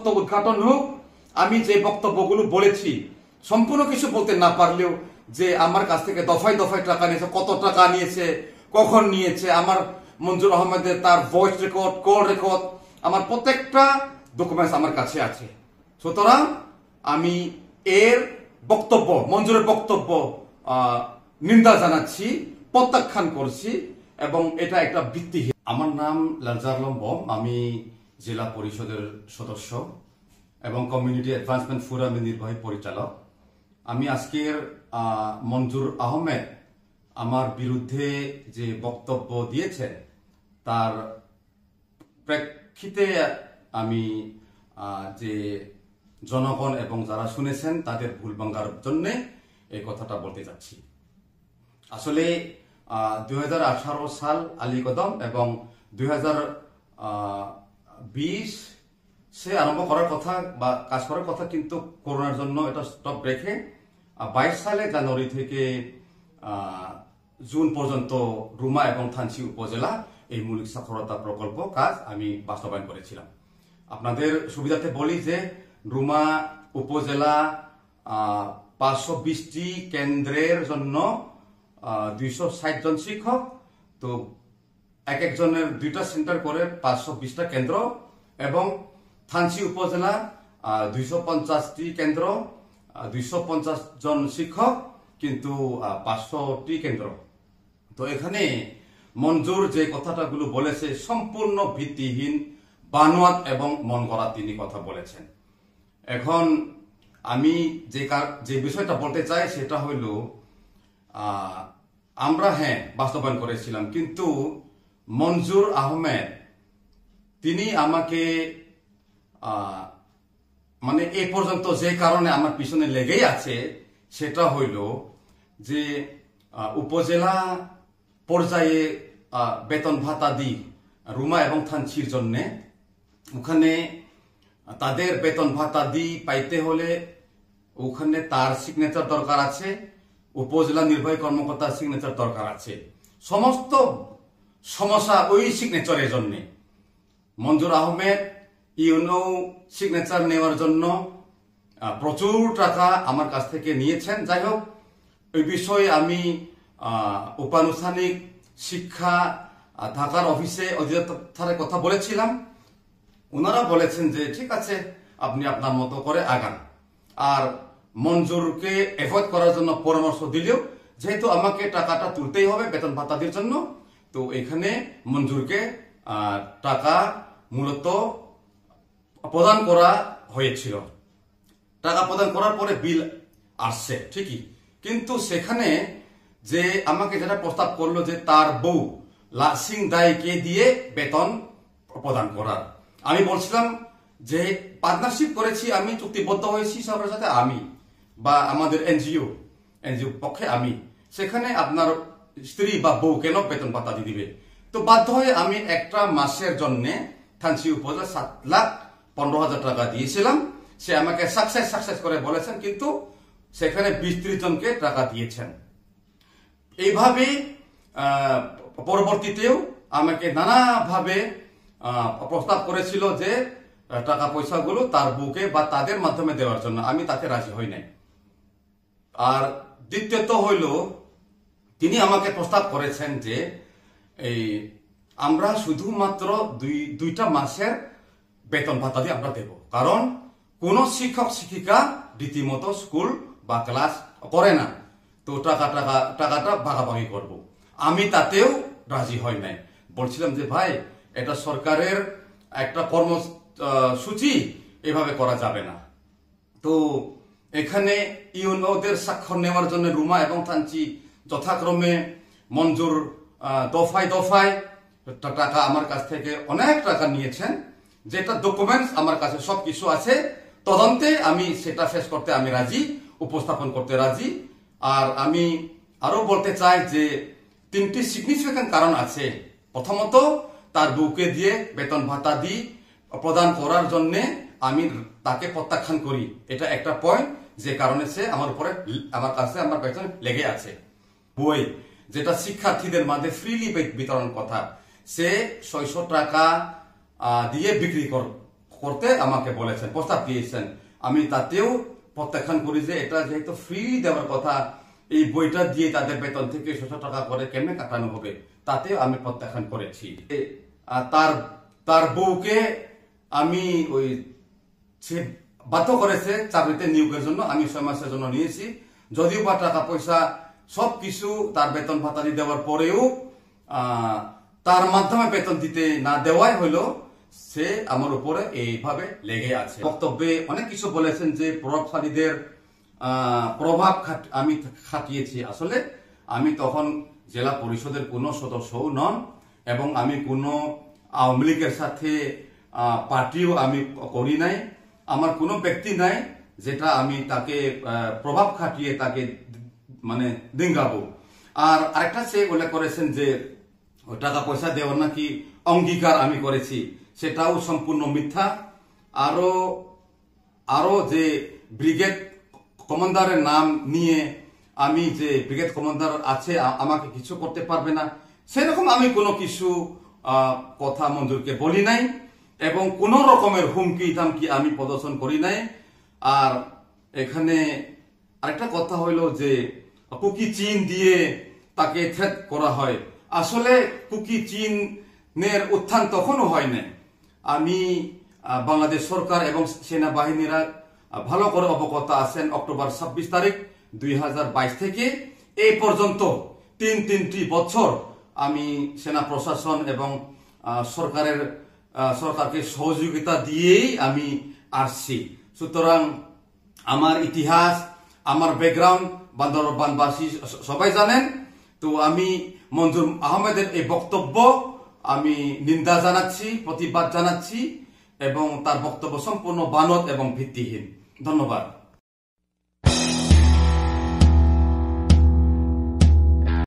সত্য উদ্ঘাটন হোক। আমি যে বক্তব্যগুলো বলেছি সম্পূর্ণ কিছু বলতে না পারলেও যে আমার কাছ থেকে দফায় দফায় টাকা নিয়েছে, কত টাকা নিয়েছে, কখন নিয়েছে, আমার মঞ্জুর আহমেদের তার ভয়েস রেকর্ড, কল রেকর্ড, আমার প্রত্যেকটা ডকুমেন্টস আমার কাছে আছে। সুতরাং আমি এর বক্তব্য, মঞ্জুরের বক্তব্য নিন্দা জানাচ্ছি, প্রত্যাখ্যান করছি এবং এটা একটা ভিত্তিহীন। আমার নাম লালজার আলম বম, আমি জেলা পরিষদের সদস্য এবং কমিউনিটি অ্যাডভান্সমেন্ট ফোরামের নির্বাহী পরিচালক। আমি আজকের মঞ্জুর আহমেদ আমার বিরুদ্ধে যে বক্তব্য দিয়েছে তার প্রেক্ষিতে আমি যে জনগণ এবং যারা শুনেছেন তাদের ভুল ভাঙার জন্য এই কথাটা বলতে যাচ্ছি। আসলে 2018 সাল আলীকদম এবং 2020 সে আরম্ভ করার কথা বা কাজ করার কথা, কিন্তু করোনার জন্য এটা স্টপ রেখে 22 সালে জানুয়ারি থেকে জুন পর্যন্ত রুমা এবং থানচি উপজেলা এই মৌলিক সাক্ষরতা প্রকল্প কাজ আমি বাস্তবায়ন করেছিলাম। আপনাদের সুবিধাতে বলি যে রুমা উপজেলা 520টি কেন্দ্রের জন্য 260 জন শিক্ষক, তো এক একজনের 2টা সেন্টার করে 520টা কেন্দ্র, এবং থানচি উপজেলা 250টি কেন্দ্র, 250 জন শিক্ষক, কিন্তু 500টি কেন্দ্র। তো এখানে মঞ্জুর যে কথাটাগুলো বলেছে সম্পূর্ণ ভিত্তিহীন, বানোয়াট এবং মন গড়া তিনি কথা বলেছেন। এখন আমি যে বিষয়টা বলতে চাই সেটা হইল, আমরা বাস্তবায়ন করেছিলাম, কিন্তু মঞ্জুর আহমেদ তিনি আমাকে মানে এ পর্যন্ত যে কারণে আমার পিছনে লেগেই আছে সেটা হইল যে উপজেলা পর্যায়ে বেতন ভাতা দিই রুমা এবং থানচির জন্য, ওখানে তাদের বেতন ভাতা দিই পাইতে হলে ওখানে তার সিগনেচার দরকার আছে, উপজেলা নির্বাহী কর্মকর্তার সিগনেচার দরকার আছে। সমস্ত সমস্যা ওই সিগনেচারের জন্য মঞ্জুর আহমেদ ইউনো সিগনেচার নেওয়ার জন্য প্রচুর টাকা আমার কাছ থেকে নিয়েছেন। যাই হোক, ওই বিষয়ে আমি উপানুষ্ঠানিক শিক্ষা ঢাকার অফিসে অধিদপ্তরের কথা বলেছিলাম। ওনারা বলেছেন যে ঠিক আছে, আপনি আপনার মতো করে আগান। আর মঞ্জুরকে এভয়েড করার জন্য পরামর্শ দিলেও যেহেতু আমাকে টাকাটা তুলতেই হবে বেতন ভাতাদির জন্য, তো এখানে মঞ্জুরকে টাকা মূলত প্রদান করা হয়েছিল। টাকা প্রদান করার পরে বিল আসছে ঠিকই, কিন্তু সেখানে যে আমাকে যেটা প্রস্তাব করলো যে তার বউ লাসিং দায়কে দিয়ে বেতন প্রদান করার, আমি বলছিলাম যে পার্টনারশিপ করেছি, আমি চুক্তিবদ্ধ হয়েছি সরকারের সাথে, আমি বা আমাদের এনজিও পক্ষে আমি, সেখানে আপনার স্ত্রী বা বউ কেন বেতন ভাতা দিয়ে দিবে? তো বাধ্য হয়ে আমি একটা মাসের জন্য থানচি উপজেলা 7,15,000 টাকা দিয়েছিলাম। সে আমাকে সাকসেস করে বলেছেন, কিন্তু সেখানে 20-30 জনকে টাকা দিয়েছেন। এইভাবে পরবর্তীতেও আমাকে নানাভাবে প্রস্তাব করেছিল যে টাকা পয়সাগুলো তার বউকে বা তাদের মাধ্যমে দেওয়ার জন্য, আমি তাতে রাজি হই নাই। আর দ্বিতীয়ত হইল, তিনি আমাকে প্রস্তাব করেছেন যে আমরা শুধুমাত্র 2টা মাসের বেতন ভাতা দিয়ে আমরা দেব, কারণ কোন শিক্ষক শিক্ষিকা রীতিমতো স্কুল বা ক্লাস করে না, তো টাকাটা ভাগাভাগি করব। আমি তাতেও রাজি হই নাই। বলছিলাম যে ভাই, এটা সরকারের একটা কর্মসূচি, এভাবে করা যাবে না। তো এখানে ইউনোদের স্বাক্ষর নেওয়ার জন্য রুমা এবং থানচি যথাক্রমে মঞ্জুর দফায় দফায় টাকা আমার কাছ থেকে অনেক টাকা নিয়েছেন, যেটা ডকুমেন্টস আমার কাছে সবকিছু আছে। তদন্তে আমি সেটা ফেস করতে আমি রাজি, উপস্থাপন করতে রাজি। আর আমি আরো বলতে চাই যে 3টি সিগনিফিক্যান্ট কারণ আছে। প্রথমত, তার বউকে দিয়ে বেতন ভাতা দিই প্রদান করার জন্য আমি তাকে প্রত্যাখ্যান করি, এটা একটা পয়েন্ট, যে কারণে সে আমার কাছে আমার পেছনে লেগে আছে। বই যেটা শিক্ষার্থীদের মাঝে ফ্রিলি বিতরণ কথা, সে 600 টাকা দিয়ে বিক্রি করতে আমাকে বলেছেন, প্রস্তাব দিয়েছেন। আমি তাতেও প্রত্যাখ্যান করি যে এটা যেহেতু ফ্রি দেওয়ার কথা, এই বইটা দিয়ে তাদের বেতন থেকে 600 টাকা করে কেমনে কাটানো হবে, তাতেও আমি প্রত্যাখ্যান করেছি। তার বউকে আমি ওই বাধ্য করেছে চাকরিতে নিয়োগের জন্য, আমি 6 মাসের জন্য নিয়েছি। যদিও বা টাকা পয়সা সবকিছু তার বেতন ভাতা দেওয়ার পরেও তার মাধ্যমে বেতন দিতে না দেওয়াই হলো, সে আমার উপরে এইভাবে লেগে আছে। বক্তব্যে অনেক কিছু বলেছেন যে প্রভাবশালীদের প্রভাব আমি খাটিয়েছি। আসলে আমি তখন জেলা পরিষদের কোনো সদস্যও নন এবং আমি কোনো আওয়ামী লীগের সাথে পার্টিও আমি করি নাই। আমার কোনো ব্যক্তি নাই যেটা আমি তাকে প্রভাব খাটিয়ে তাকে মানে ডিঙ্গাবো। আর আরেকটা সে উল্লেখ করেছেন যে টাকা পয়সা দেওয়ার নাকি অঙ্গীকার আমি করেছি, সেটাও সম্পূর্ণ মিথ্যা। আরো যে ব্রিগেড কমান্ডারের নাম নিয়ে আমি যে ব্রিগেড কমান্ডার আছে আমাকে কিছু করতে পারবে না, সেরকম আমি কোনো কিছু কথা মঞ্জুরকে বলি নাই এবং কোন রকমের হুমকি ধামকি আমি প্রদর্শন করি নাই। আর এখানে আরেকটা কথা হইলো যে কুকি চিন দিয়ে তাকে থ্রেট করা হয়। আসলে কুকি চীনের উত্থান তখনও হয় নাই। আমি বাংলাদেশ সরকার এবং সেনাবাহিনীরা ভালো করে অবগত আছেন। অক্টোবর 26 তারিখ 2022 থেকে এই পর্যন্ত তিনটি বছর আমি সেনা প্রশাসন এবং সরকারকে সহযোগিতা দিয়েই আমি আসছি। সুতরাং আমার ইতিহাস, আমার ব্যাকগ্রাউন্ড বান্দরবানবাসী সবাই জানেন। তো আমি মঞ্জুর আহমেদের এই বক্তব্য আমি নিন্দা জানাচ্ছি, প্রতিবাদ জানাচ্ছি এবং তার বক্তব্য সম্পূর্ণ বানোয়াট এবং ভিত্তিহীন। ধন্যবাদ।